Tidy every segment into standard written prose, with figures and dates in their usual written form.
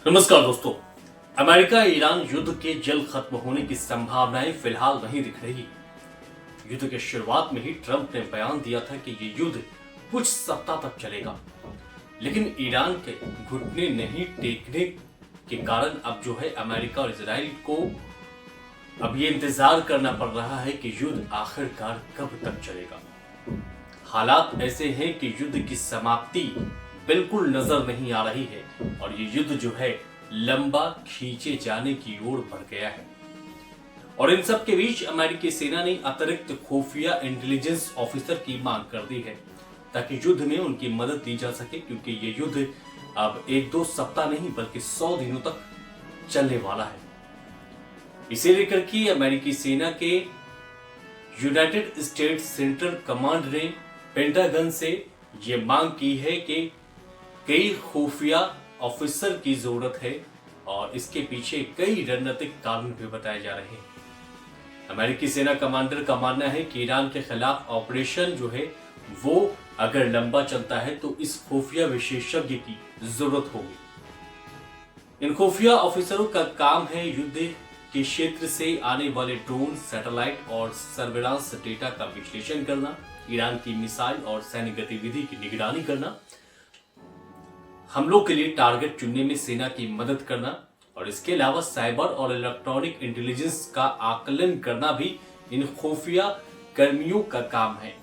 नमस्कार दोस्तों, America Iran युद्ध के जल्द खत्म होने की संभावनाएं फिलहाल नहीं दिख रही। युद्ध के शुरुआत में ही ट्रंप ने बयान दिया था कि ये युद्ध कुछ सप्ताह तक चलेगा, लेकिन ईरान के घुटने नहीं टेकने के कारण अब जो है अमेरिका और इजराइल को अब ये इंतजार करना पड़ रहा है कि युद्ध आखिरकार कब तक चलेगा। हालात ऐसे हैं कि युद्ध की समाप्ति बिल्कुल नजर नहीं आ रही है और ये युद्ध जो है लंबा खींचे जाने की ओर बढ़ गया है। और इन सब के बीच अमेरिकी सेना ने अतिरिक्त खुफिया इंटेलिजेंस ऑफिसर की मांग कर दी है ताकि युद्ध में उनकी मदद ली जा सके, क्योंकि ये युद्ध अब 1-2 सप्ताह नहीं बल्कि 100 दिनों तक चलने वाला है। इसे लेकर के अमेरिकी सेना के यूनाइटेड स्टेट्स सेंट्रल कमांड ने पेंटागन से ये मांग की है कि कई खुफिया ऑफिसर की जरूरत है और इसके पीछे कई रणनीतिक कारण भी बताए जा रहे हैं। अमेरिकी सेना कमांडर का मानना है कि ईरान के खिलाफ ऑपरेशन जो है वो अगर लंबा चलता है तो इस खुफिया विशेषज्ञ की जरूरत होगी। इन खुफिया ऑफिसरों का काम है युद्ध के क्षेत्र से आने वाले ड्रोन, सैटेलाइट और सर्वेलांस डेटा का विश्लेषण करना, ईरान की मिसाइल और सैन्य गतिविधि की निगरानी करना, हमलों के लिए टारगेट चुनने में सेना की मदद करना और इसके अलावा साइबर और इलेक्ट्रॉनिक इंटेलिजेंस का आकलन करना भी इन खुफिया कर्मियों का काम है।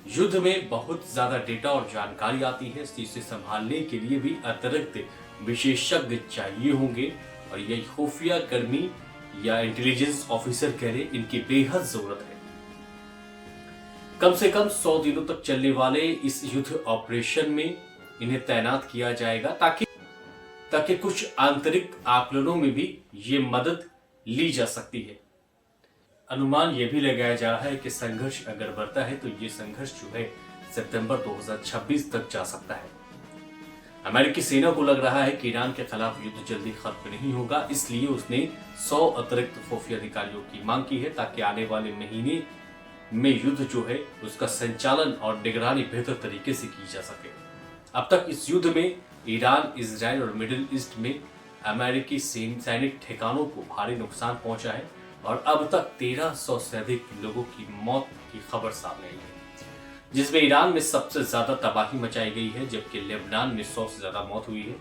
युद्ध में बहुत ज्यादा डेटा और जानकारी आती है, इसे संभालने के लिए भी अतिरिक्त विशेषज्ञ चाहिए होंगे और ये खुफिया कर्मी या इंटेलिजेंस ऑफिसर कह रहे इनकी बेहद जरूरत है। कम से कम 100 दिनों तक चलने वाले इस युद्ध ऑपरेशन में इन्हें तैनात किया जाएगा ताकि कुछ आंतरिक आकलनों में भी ये मदद ली जा सकती है। अनुमान यह भी लगाया जा रहा है कि संघर्ष अगर बढ़ता है तो ये संघर्ष जो है सितंबर 2026 तक जा सकता है। अमेरिकी सेना को लग रहा है कि ईरान के खिलाफ युद्ध जल्दी खत्म नहीं होगा, इसलिए उसने 100 अतिरिक्त खुफिया अधिकारियों की मांग की है ताकि आने वाले महीने में युद्ध जो है उसका संचालन और निगरानी बेहतर तरीके से की जा सके। अब तक इस युद्ध में ईरान, इजराइल और मिडिल ईस्ट में अमेरिकी सैनिक ठिकानों को भारी नुकसान पहुंचा है और अब तक 1300 से अधिक लोगों की मौत की खबर सामने आई है, जिसमें ईरान में सबसे ज्यादा तबाही मचाई गई है, जबकि लेबनान में 100 से ज्यादा मौत हुई है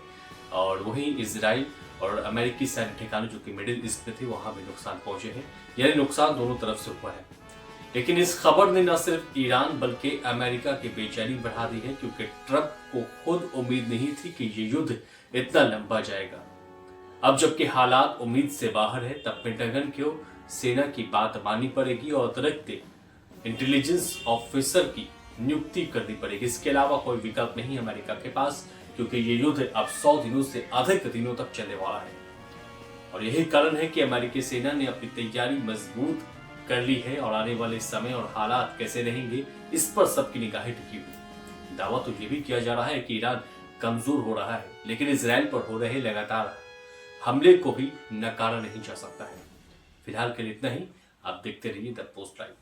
और वहीं इजराइल और अमेरिकी सैनिक ठिकाने जो कि मिडिल ईस्ट में थे वहां भी नुकसान पहुंचे हैं, यानी नुकसान दोनों तरफ से हुआ है। लेकिन इस खबर ने न सिर्फ ईरान बल्कि अमेरिका की बेचैनी बढ़ा दी है, क्योंकि ट्रंप को खुद उम्मीद नहीं थी कि ये युद्ध इतना लंबा जाएगा। अब जबकि हालात उम्मीद से बाहर है तब पेंटागन को सेना की बात माननी पड़ेगी और अतिरिक्त इंटेलिजेंस ऑफिसर की नियुक्ति करनी पड़ेगी। इसके अलावा कोई विकल्प नहीं अमेरिका के पास, क्योंकि ये युद्ध अब 100 दिनों से अधिक दिनों तक चलने वाला है और यही कारण है कि अमेरिकी सेना ने अपनी तैयारी मजबूत कर ली है और आने वाले समय और हालात कैसे रहेंगे इस पर सबकी निगाहें टिकी हुई। दावा तो ये भी किया जा रहा है कि ईरान कमजोर हो रहा है, लेकिन इजराइल पर हो रहे लगातार हमले को भी नकारा नहीं जा सकता है। फिलहाल के लिए इतना ही। आप देखते रहिए द पोस्ट लाइव।